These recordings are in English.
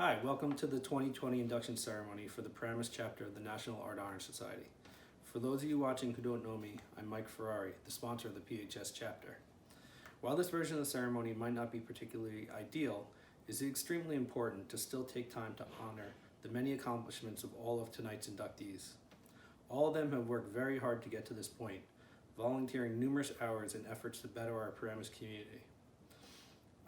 Hi, welcome to the 2020 induction ceremony for the Paramus chapter of the National Art Honor Society. For those of you watching who don't know me, I'm Mike Ferrari, the sponsor of the PHS chapter. While this version of the ceremony might not be particularly ideal, it is extremely important to still take time to honor the many accomplishments of all of tonight's inductees. All of them have worked very hard to get to this point, volunteering numerous hours in efforts to better our Paramus community.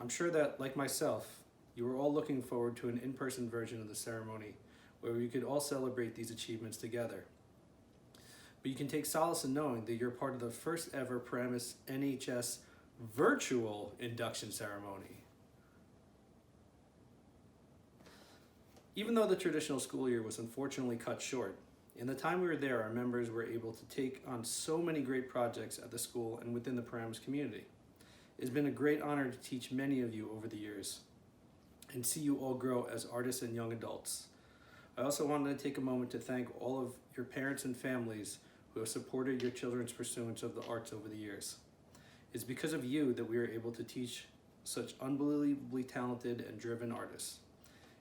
I'm sure that, like myself, you are all looking forward to an in-person version of the ceremony where we could all celebrate these achievements together. But you can take solace in knowing that you're part of the first ever Paramus NAHS virtual induction ceremony. Even though the traditional school year was unfortunately cut short, in the time we were there, our members were able to take on so many great projects at the school and within the Paramus community. It's been a great honor to teach many of you over the years and see you all grow as artists and young adults. I also wanted to take a moment to thank all of your parents and families who have supported your children's pursuance of the arts over the years. It's because of you that we are able to teach such unbelievably talented and driven artists.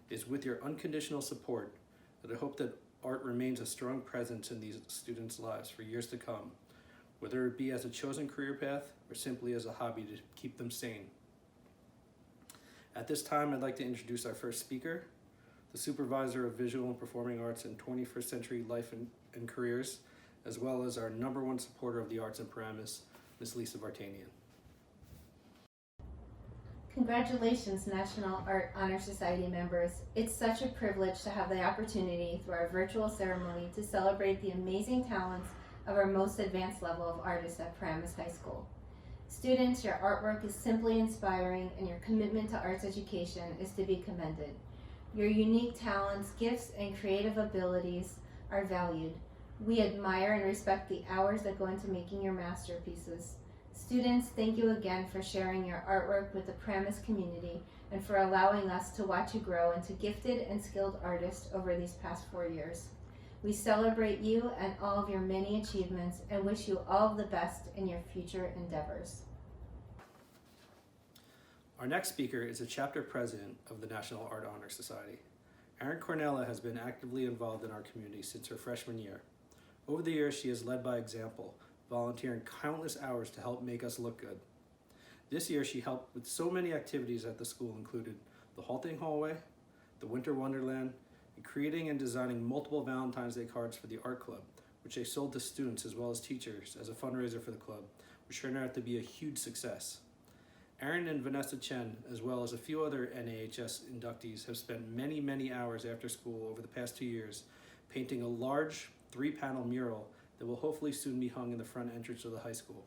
It's with your unconditional support that I hope that art remains a strong presence in these students' lives for years to come, whether it be as a chosen career path or simply as a hobby to keep them sane. At this time, I'd like to introduce our first speaker, the Supervisor of Visual and Performing Arts in 21st Century Life and Careers, as well as our #1 supporter of the arts in Paramus, Ms. Lisa Vartanian. Congratulations, National Art Honor Society members. It's such a privilege to have the opportunity through our virtual ceremony to celebrate the amazing talents of our most advanced level of artists at Paramus High School. Students, your artwork is simply inspiring and your commitment to arts education is to be commended. Your unique talents, gifts, and creative abilities are valued. We admire and respect the hours that go into making your masterpieces. Students, thank you again for sharing your artwork with the Paramus community and for allowing us to watch you grow into gifted and skilled artists over these past 4 years. We celebrate you and all of your many achievements and wish you all the best in your future endeavors. Our next speaker is the chapter president of the National Art Honor Society. Erin Cornella has been actively involved in our community since her freshman year. Over the years, she has led by example, volunteering countless hours to help make us look good. This year, she helped with so many activities at the school, included the halting hallway, the winter wonderland, and creating and designing multiple Valentine's Day cards for the art club, which they sold to students as well as teachers as a fundraiser for the club, which turned out to be a huge success. Erin and Vanessa Chen, as well as a few other NAHS inductees, have spent many hours after school over the past 2 years painting a large 3-panel mural that will hopefully soon be hung in the front entrance of the high school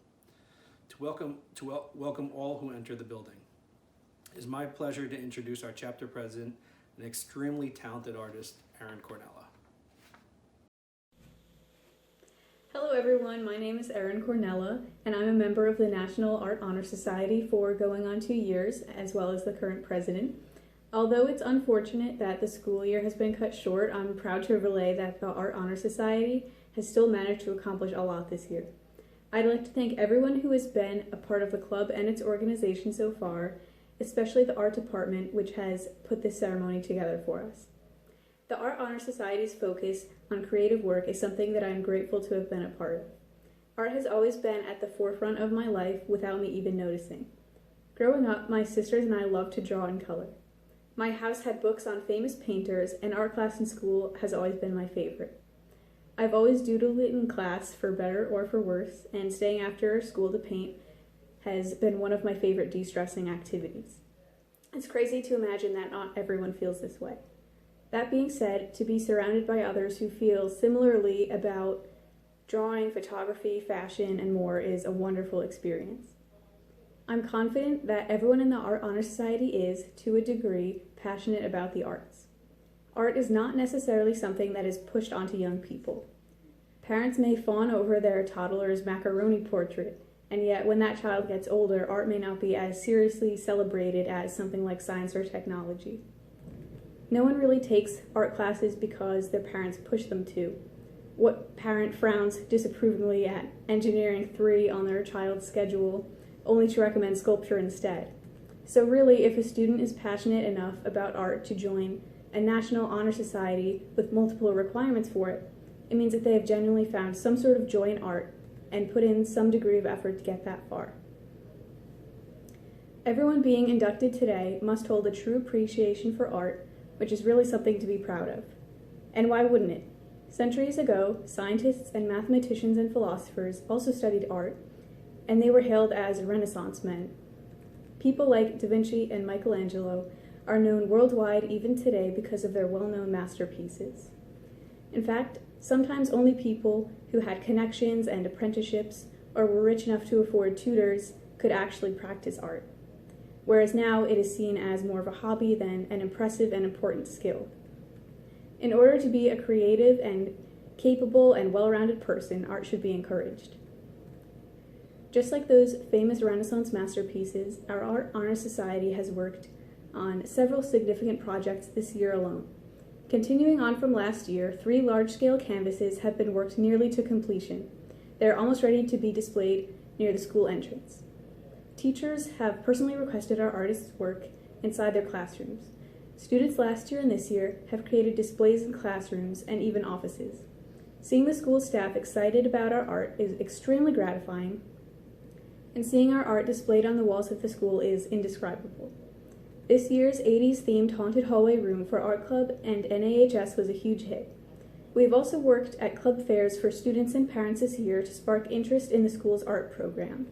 to welcome all who enter the building. It is my pleasure to introduce our chapter president, an extremely talented artist, Erin Cornella. Hello everyone, my name is Erin Cornella, and I'm a member of the National Art Honor Society for going on 2 years, as well as the current president. Although it's unfortunate that the school year has been cut short, I'm proud to relay that the Art Honor Society has still managed to accomplish a lot this year. I'd like to thank everyone who has been a part of the club and its organization so far, especially the art department, which has put this ceremony together for us. The Art Honor Society's focus on creative work is something that I am grateful to have been a part of. Art has always been at the forefront of my life without me even noticing. Growing up, my sisters and I loved to draw and color. My house had books on famous painters, and art class in school has always been my favorite. I've always doodled it in class, for better or for worse, and staying after school to paint has been one of my favorite de-stressing activities. It's crazy to imagine that not everyone feels this way. That being said, to be surrounded by others who feel similarly about drawing, photography, fashion, and more is a wonderful experience. I'm confident that everyone in the Art Honor Society is, to a degree, passionate about the arts. Art is not necessarily something that is pushed onto young people. Parents may fawn over their toddler's macaroni portrait, and yet when that child gets older, art may not be as seriously celebrated as something like science or technology. No one really takes art classes because their parents push them to. What parent frowns disapprovingly at engineering 3 on their child's schedule, only to recommend sculpture instead? So really, if a student is passionate enough about art to join a National Honor Society with multiple requirements for it, it means that they have genuinely found some sort of joy in art and put in some degree of effort to get that far. Everyone being inducted today must hold a true appreciation for art, which is really something to be proud of. And why wouldn't it? Centuries ago, scientists and mathematicians and philosophers also studied art, and they were hailed as Renaissance men. People like Da Vinci and Michelangelo are known worldwide even today because of their well-known masterpieces. In fact, sometimes only people who had connections and apprenticeships or were rich enough to afford tutors could actually practice art, whereas now it is seen as more of a hobby than an impressive and important skill. In order to be a creative and capable and well-rounded person, art should be encouraged. Just like those famous Renaissance masterpieces, our Art Honor Society has worked on several significant projects this year alone. Continuing on from last year, 3 large-scale canvases have been worked nearly to completion. They are almost ready to be displayed near the school entrance. Teachers have personally requested our artists' work inside their classrooms. Students last year and this year have created displays in classrooms and even offices. Seeing the school staff excited about our art is extremely gratifying, and seeing our art displayed on the walls of the school is indescribable. This year's 80s themed haunted hallway room for Art Club and NAHS was a huge hit. We've also worked at club fairs for students and parents this year to spark interest in the school's art program.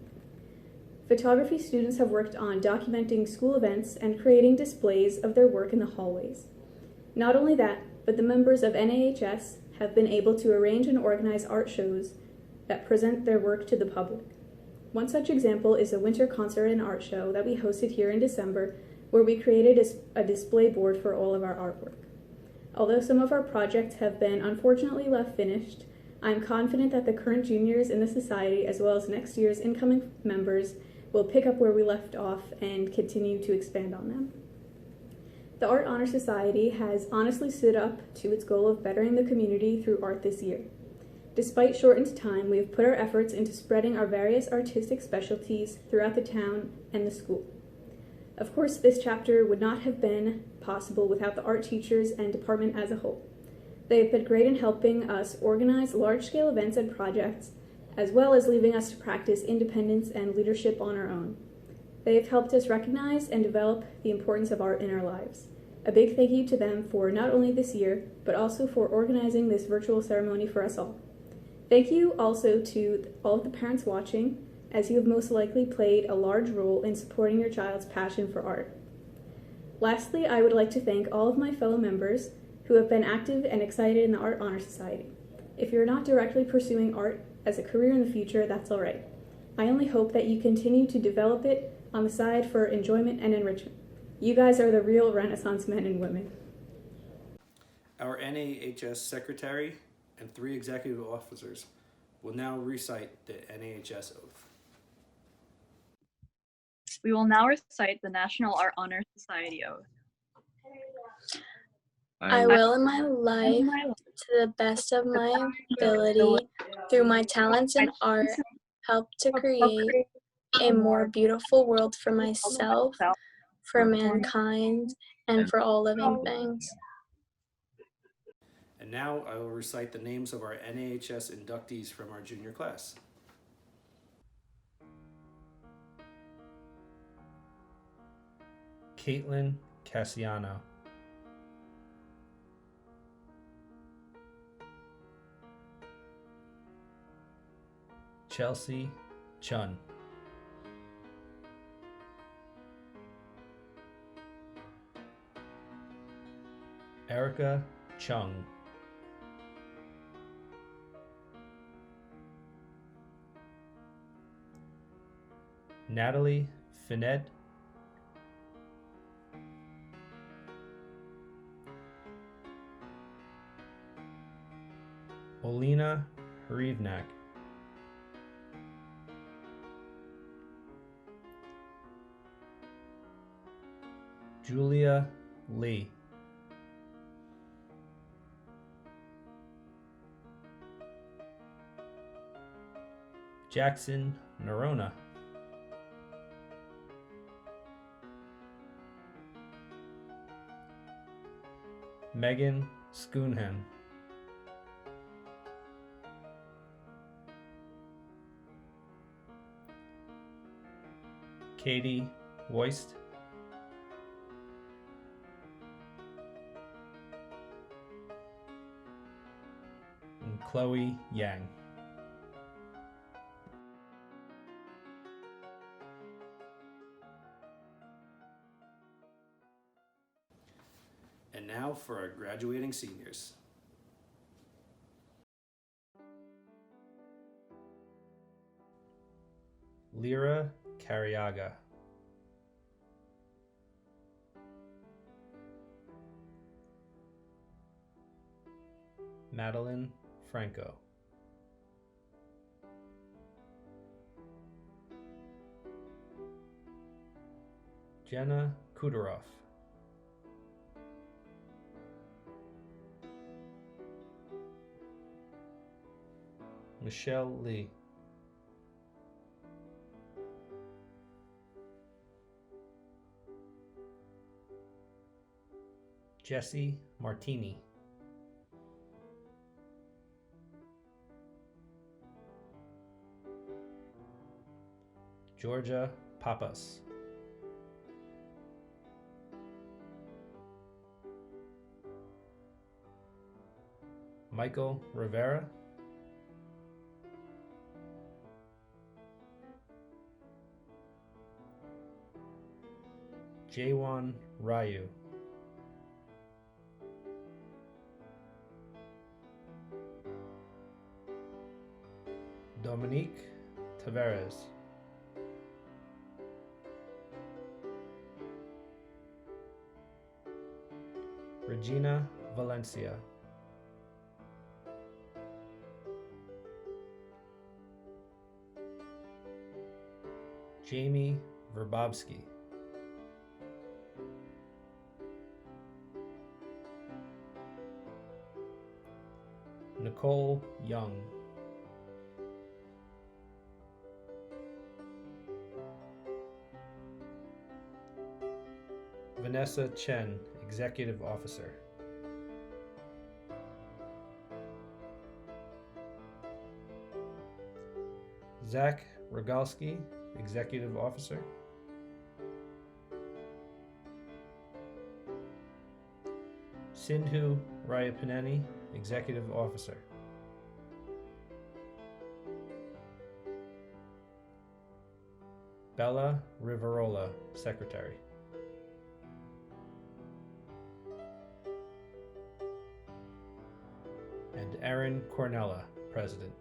Photography students have worked on documenting school events and creating displays of their work in the hallways. Not only that, but the members of NAHS have been able to arrange and organize art shows that present their work to the public. One such example is a winter concert and art show that we hosted here in December, where we created a display board for all of our artwork. Although some of our projects have been unfortunately left finished, I'm confident that the current juniors in the society, as well as next year's incoming members, will pick up where we left off and continue to expand on them. The Art Honor Society has honestly stood up to its goal of bettering the community through art this year. Despite shortened time, we have put our efforts into spreading our various artistic specialties throughout the town and the school. Of course, this chapter would not have been possible without the art teachers and department as a whole. They have been great in helping us organize large-scale events and projects, as well as leaving us to practice independence and leadership on our own. They have helped us recognize and develop the importance of art in our lives. A big thank you to them for not only this year, but also for organizing this virtual ceremony for us all. Thank you also to all of the parents watching, as you have most likely played a large role in supporting your child's passion for art. Lastly, I would like to thank all of my fellow members who have been active and excited in the Art Honor Society. If you're not directly pursuing art as a career in the future, that's all right. I only hope that you continue to develop it on the side for enjoyment and enrichment. You guys are the real Renaissance men and women. Our NAHS secretary and 3 executive officers will now recite the NAHS oath. We will now recite the National Art Honor Society Oath. I will in my life, to the best of my ability, through my talents in art, help to create a more beautiful world for myself, for mankind, and for all living things. And now I will recite the names of our NAHS inductees from our junior class. Caitlin Cassiano. Chelsea Chun. Erica Chung. Natalie Finette. Olena Hrivnak. Julia Lee. Jackson Nerona. Megan Schoonhen, Katie Weist, and Chloe Yang. And now for our graduating seniors. Lyra Cariaga, Madeline Franco, Jenna Kudaroff, Michelle Lee, Jesse Martini, Georgia Papas, Michael Rivera, Jaywan Ryu, Dominique Tavares, Regina Valencia, Jamie Verbobsky, Nicole Young, Vanessa Chen, Executive Officer, Zach Rogalski, Executive Officer, Sindhu Rayapaneni, Executive Officer, Bella Rivarola, Secretary, and Erin Cornella, President.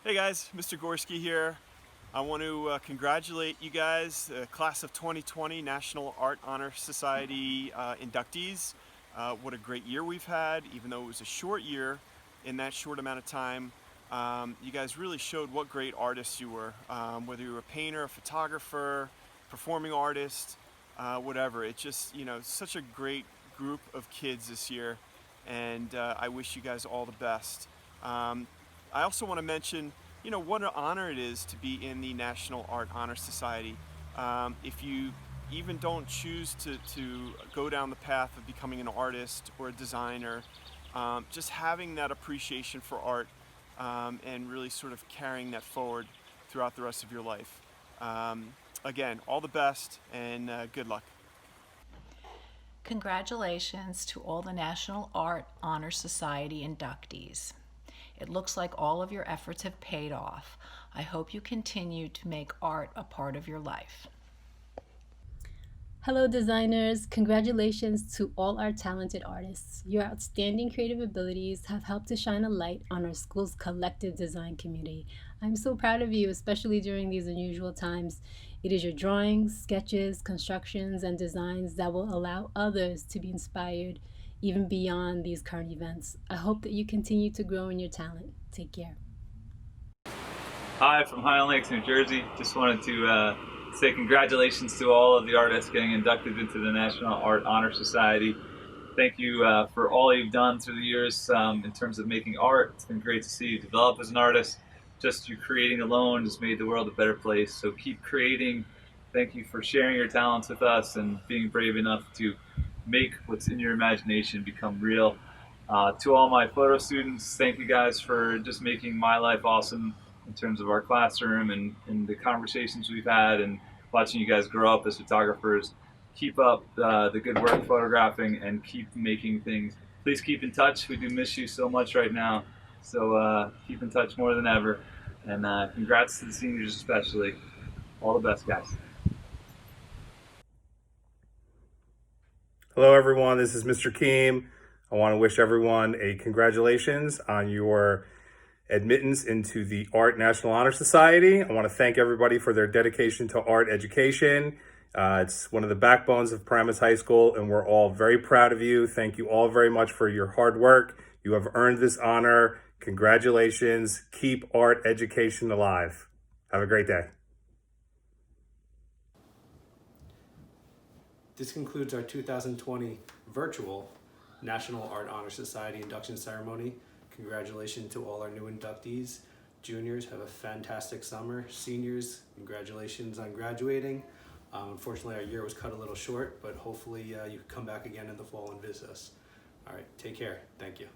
Hey guys, Mr. Gorski here. I want to congratulate you guys, class of 2020 National Art Honor Society inductees. What a great year we've had, even though it was a short year. In that short amount of time, you guys really showed what great artists you were, whether you were a painter, a photographer, performing artist, whatever. It's just, such a great group of kids this year, and I wish you guys all the best. I also want to mention, what an honor it is to be in the National Art Honor Society. If you even don't choose to go down the path of becoming an artist or a designer, just having that appreciation for art and really sort of carrying that forward throughout the rest of your life. Again, all the best and good luck. Congratulations to all the National Art Honor Society inductees. It looks like all of your efforts have paid off. I hope you continue to make art a part of your life. Hello designers, congratulations to all our talented artists. Your outstanding creative abilities have helped to shine a light on our school's collective design community. I'm so proud of you, especially during these unusual times. It is your drawings, sketches, constructions, and designs that will allow others to be inspired even beyond these current events. I hope that you continue to grow in your talent. Take care. Hi, from Highland Lakes, New Jersey. Just wanted to say congratulations to all of the artists getting inducted into the National Art Honor Society. thank you for all you've done through the years in terms of making art. It's been great to see you develop as an artist. Just you creating alone has made the world a better place. So keep creating. Thank you for sharing your talents with us and being brave enough to make what's in your imagination become real. To all my photo students, thank you guys for just making my life awesome in terms of our classroom and the conversations we've had and watching you guys grow up as photographers. Keep up the good work photographing and keep making things. Please keep in touch. We do miss you so much right now. So keep in touch more than ever. And congrats to the seniors especially. All the best, guys. Hello, everyone. This is Mr. Keem. I want to wish everyone a congratulations on your admittance into the Art National Honor Society. I want to thank everybody for their dedication to art education. It's one of the backbones of Paramus High School, and we're all very proud of you. Thank you all very much for your hard work. You have earned this honor. Congratulations. Keep art education alive. Have a great day. This concludes our 2020 virtual National Art Honor Society induction ceremony. Congratulations to all our new inductees. Juniors, have a fantastic summer. Seniors, congratulations on graduating. Unfortunately, our year was cut a little short, but hopefully you can come back again in the fall and visit us. All right, take care. Thank you.